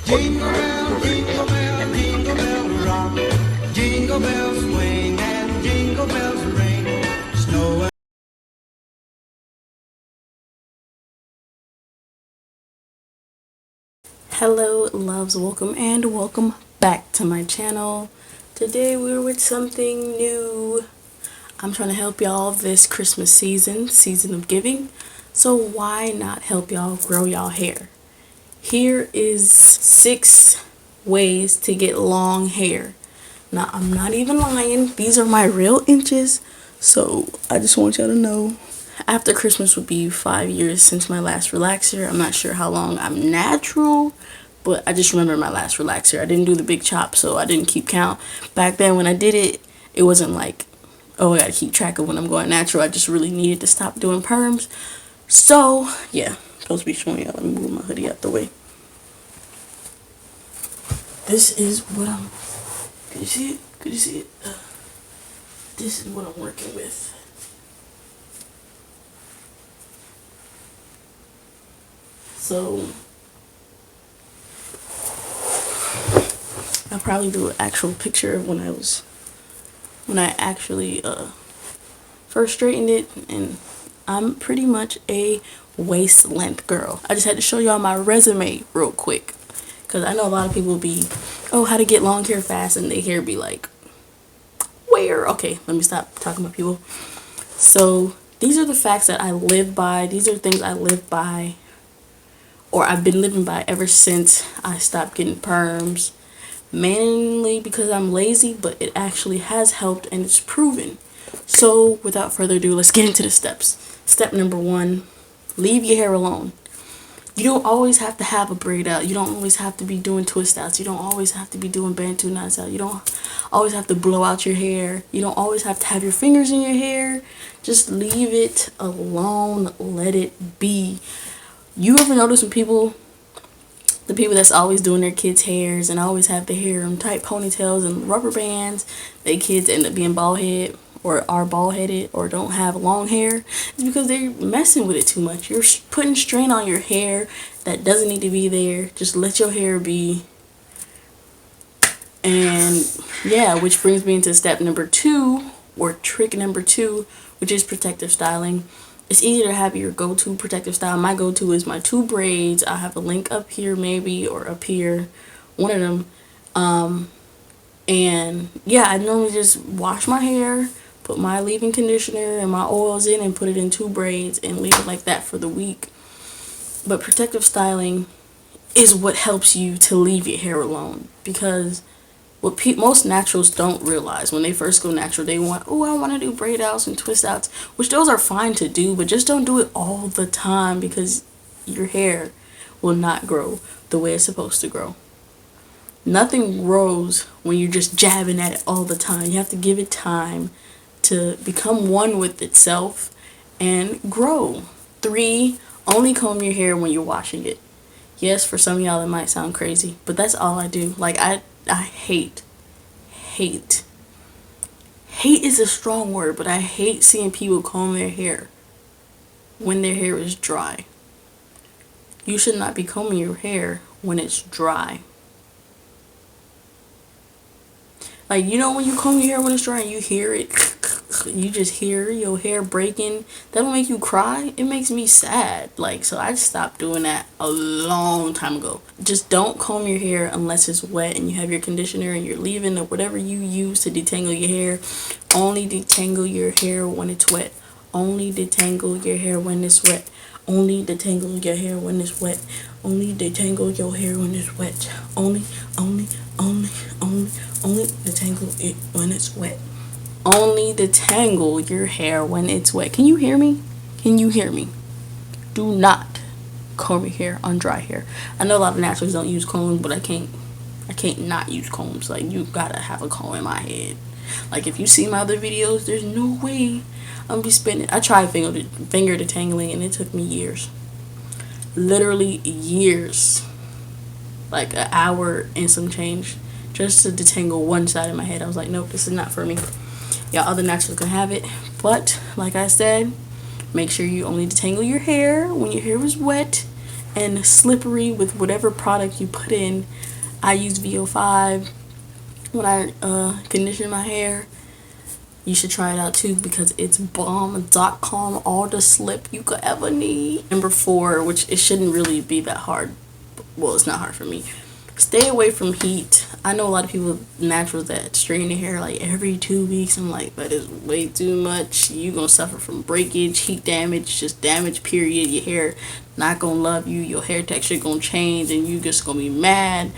jingle bells rock. Jingle bells swing and jingle bells ring. Snow. Hello loves, welcome and welcome back to my channel. Today we're with something new. I'm trying to help y'all this Christmas season of giving. So why not help y'all grow y'all hair? Here is 6 ways to get long hair. Now I'm not even lying, these are my real inches. So I just want y'all to know, after Christmas would be 5 years since my last relaxer. I'm not sure how long I'm natural, but I just remember my last relaxer. I didn't do the big chop, so I didn't keep count. Back then when I did it, it wasn't like, oh, I gotta keep track of when I'm going natural. I just really needed to stop doing perms. So yeah, supposed to be showing y'all. Let me move my hoodie out the way. This is what I'm, could you see it? Could you see it? This is what I'm working with. So I'll probably do an actual picture of when I actually first straightened it, and I'm pretty much a waist length girl. I just had to show y'all my resume real quick, because I know a lot of people be, oh, how to get long hair fast, and their hair be like, where? Okay, let me stop talking about people. So these are the facts that I live by. These are things I live by, or I've been living by ever since I stopped getting perms. Mainly because I'm lazy, but it actually has helped and it's proven. So without further ado, let's get into the steps. Step number 1, leave your hair alone. You don't always have to have a braid out. You don't always have to be doing twist outs. You don't always have to be doing bantu knots out. You don't always have to blow out your hair. You don't always have to have your fingers in your hair. Just leave it alone. Let it be. You ever notice when the people that's always doing their kids' hairs and always have their hair in tight ponytails and rubber bands, their kids end up being bald headed or are bald headed or don't have long hair? It's because they're messing with it too much. You're putting strain on your hair that doesn't need to be there. Just let your hair be. And yeah, which brings me into step number 2, or trick number 2, which is protective styling. It's easier to have your go-to protective style. My go-to is my 2 braids. I have a link up here maybe, or up here, one of them. And yeah, I normally just wash my hair, put my leave-in conditioner and my oils in, and put it in 2 braids and leave it like that for the week. But protective styling is what helps you to leave your hair alone, because what most naturals don't realize when they first go natural, they want, oh, I want to do braid outs and twist outs, which those are fine to do, but just don't do it all the time, because your hair will not grow the way it's supposed to grow. Nothing grows when you're just jabbing at it all the time. You have to give it time to become one with itself and grow. 3, only comb your hair when you're washing it. Yes, for some of y'all it might sound crazy, but that's all I do. Like I hate is a strong word, but I hate seeing people comb their hair when their hair is dry. You should not be combing your hair when it's dry. Like, you know when you comb your hair when it's dry and you hear it, you just hear your hair breaking, that don't make you cry. It makes me sad. Like, so I stopped doing that a long time ago. Just don't comb your hair unless it's wet and you have your conditioner and your leave-in or whatever you use to detangle your hair. Only detangle your hair when it's wet. Only detangle your hair when it's wet. Only detangle your hair when it's wet. Only detangle your hair when it's wet. Only detangle it when it's wet. Only detangle your hair when it's wet. Can you hear me? Can you hear me? Do not comb your hair on dry hair. I know a lot of naturals don't use combs, but I can't not use combs. Like, you gotta have a comb in my head. Like, if you see my other videos, there's no way I'm be spending. I tried finger detangling and it took me years. Literally years. Like an hour and some change just to detangle one side of my head. I was like, nope, this is not for me. Y'all other naturals can have it, but like I said, make sure you only detangle your hair when your hair is wet, and slippery with whatever product you put in. I use VO5 when I condition my hair. You should try it out too because it's bomb.com, all the slip you could ever need. Number 4, which it shouldn't really be that hard. Well, it's not hard for me. Stay away from heat. I know a lot of people naturals that straighten their hair like every 2 weeks. I'm like, that is way too much. You gonna suffer from breakage, heat damage, just damage period. Your hair not gonna love you. Your hair texture gonna change and you just gonna be mad.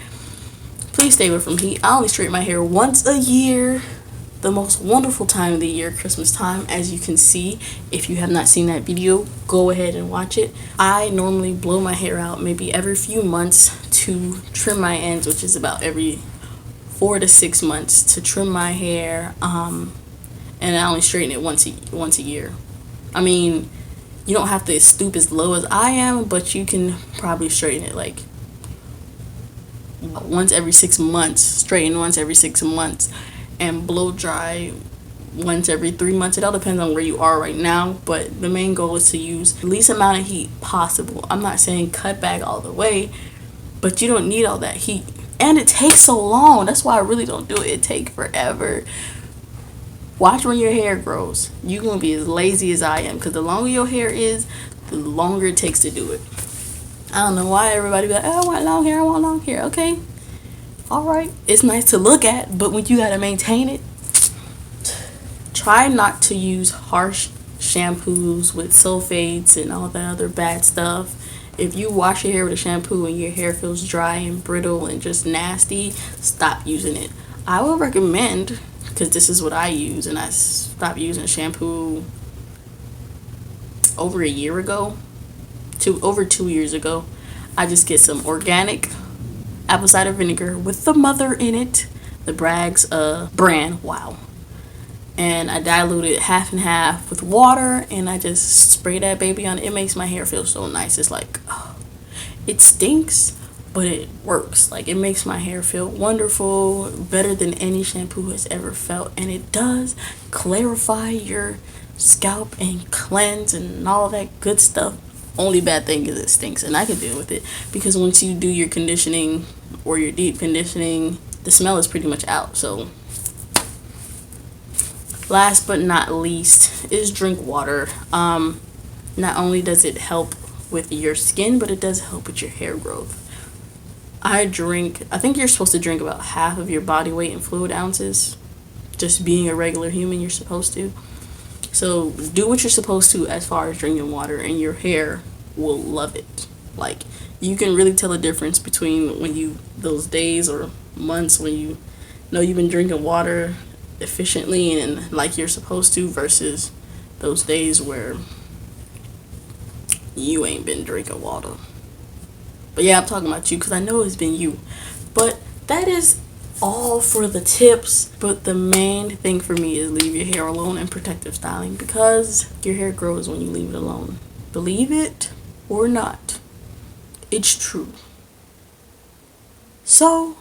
Please stay away from heat. I only straighten my hair once a year. The most wonderful time of the year, Christmas time, as you can see. If you have not seen that video, go ahead and watch it. I normally blow my hair out maybe every few months to trim my ends, which is about every 4 to 6 months to trim my hair. And I only straighten it once a year. I mean, you don't have to stoop as low as I am, but you can probably straighten it like once every 6 months, straighten once every 6 months, and blow dry once every 3 months. It all depends on where you are right now, but the main goal is to use the least amount of heat possible. I'm not saying cut back all the way, but you don't need all that heat. And it takes so long. That's why I really don't do it. It takes forever. Watch when your hair grows. You're going to be as lazy as I am, because the longer your hair is, the longer it takes to do it. I don't know why everybody be like, oh, I want long hair, I want long hair. Okay. Alright, it's nice to look at, but when you gotta maintain it, try not to use harsh shampoos with sulfates and all that other bad stuff. If you wash your hair with a shampoo and your hair feels dry and brittle and just nasty, stop using it. I would recommend, because this is what I use, and I stopped using shampoo over a year ago, over 2 years ago. I just get some organic apple cider vinegar with the mother in it, the Bragg's brand, wow. And I dilute it half and half with water, and I just spray that baby on it. It makes my hair feel so nice. It's like, oh, it stinks, but it works. Like, it makes my hair feel wonderful, better than any shampoo has ever felt. And it does clarify your scalp and cleanse and all that good stuff. Only bad thing is it stinks, and I can deal with it because once you do your conditioning or your deep conditioning, the smell is pretty much out. So last but not least is drink water. Not only does it help with your skin, but it does help with your hair growth. I think you're supposed to drink about half of your body weight in fluid ounces. Just being a regular human, you're supposed to. So do what you're supposed to as far as drinking water, and your hair will love it. Like, you can really tell a difference between when those days or months when you know you've been drinking water efficiently and like you're supposed to, versus those days where you ain't been drinking water. But yeah, I'm talking about you because I know it's been you. But that is all for the tips, but the main thing for me is leave your hair alone and protective styling, because your hair grows when you leave it alone. Believe it or not, it's true. So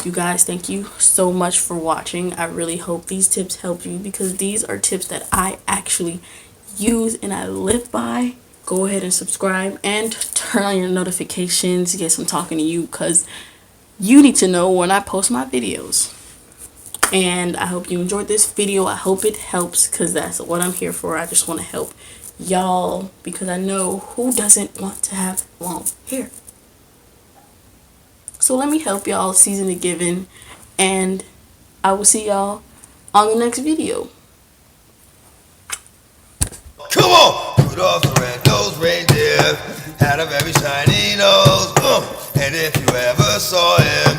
you guys, thank you so much for watching. I really hope these tips help you, because these are tips that I actually use and I live by. Go ahead and subscribe and turn on your notifications. Yes, I'm talking to you because you need to know when I post my videos. And I hope you enjoyed this video. I hope it helps, because that's what I'm here for. I just want to help y'all, because I know who doesn't want to have long hair. So let me help y'all, season the giving, and I will see y'all on the next video. Come on! Rudolph the red-nosed reindeer had a very shiny nose. And if you ever saw him,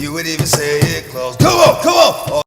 you would even say it close. Come on, come on!